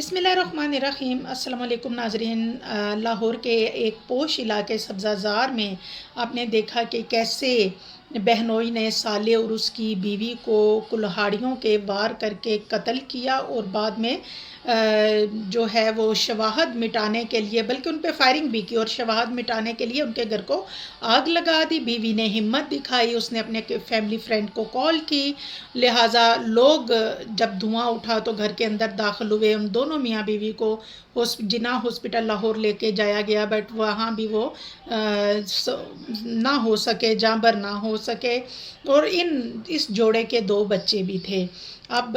बिस्मिल्लाहिर्रहमानिर्रहीम। अस्सलाम वालेकुम नाज़रीन। लाहौर के एक पोश इलाके सब्ज़ा ज़ार में आपने देखा कि कैसे बहनोई ने साले और उसकी बीवी को कुल्हाड़ियों के वार करके कत्ल किया और बाद में जो है वो शवाहद मिटाने के लिए, बल्कि उन पे फायरिंग भी की और शवाहद मिटाने के लिए उनके घर को आग लगा दी। बीवी ने हिम्मत दिखाई, उसने अपने फैमिली फ्रेंड को कॉल की, लिहाजा लोग जब धुआं उठा तो घर के अंदर दाखिल हुए। उन दोनों मियाँ बीवी को जिना हॉस्पिटल लाहौर लेके जाया गया, बट वहाँ भी वो ना हो सके, जाँबर ना हो सके। और इस जोड़े के 2 बच्चे भी थे। अब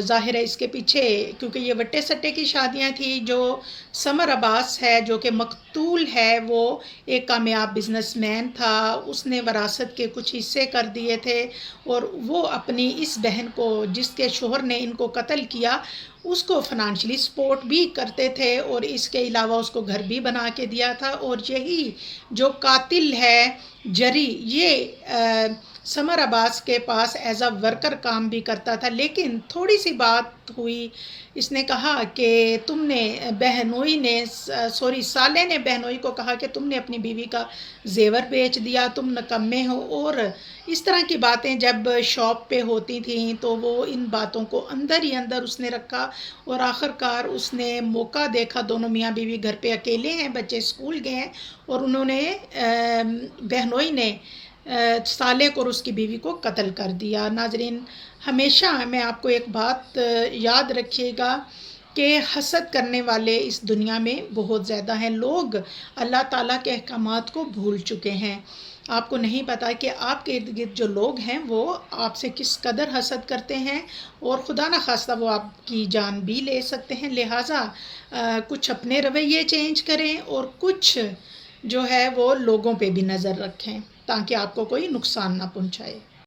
ज़ाहिर है इसके पीछे, क्योंकि ये वट्टे सट्टे की शादियाँ थी। जो समर अब्बास है जो कि मकतूल है, वो एक कामयाब बिजनेसमैन था। उसने वरासत के कुछ हिस्से कर दिए थे और वो अपनी इस बहन को, जिसके शोहर ने इनको कत्ल किया, उसको फाइनेंशियली सपोर्ट भी करते थे और इसके अलावा उसको घर भी बना के दिया था। और यही जो कातिल है जरी, ये समर अब्बास के पास एज अ वर्कर काम भी करता था। लेकिन थोड़ी सी बात हुई, इसने कहा कि साले ने बहनोई को कहा कि तुमने अपनी बीवी का जेवर बेच दिया, तुम नकम्मे हो। और इस तरह की बातें जब शॉप पे होती थी तो वो इन बातों को अंदर ही अंदर उसने रखा और आखिरकार उसने मौका देखा। दोनों मियाँ बीवी घर पे अकेले हैं, बच्चे स्कूल गए हैं और उन्होंने बहनोई ने साले को और उसकी बीवी को कत्ल कर दिया। नाजरीन, हमेशा मैं आपको एक बात याद रखिएगा कि हसद करने वाले इस दुनिया में बहुत ज़्यादा हैं। लोग अल्लाह ताला के अहकामात को भूल चुके हैं। आपको नहीं पता कि आपके इर्द गिर्द जो लोग हैं वो आपसे किस कदर हसद करते हैं और खुदा न खास्ता वो आपकी जान भी ले सकते हैं। लिहाजा कुछ अपने रवैये चेंज करें और कुछ जो है वो लोगों पे भी नज़र रखें ताकि आपको कोई नुकसान ना पहुंचाए।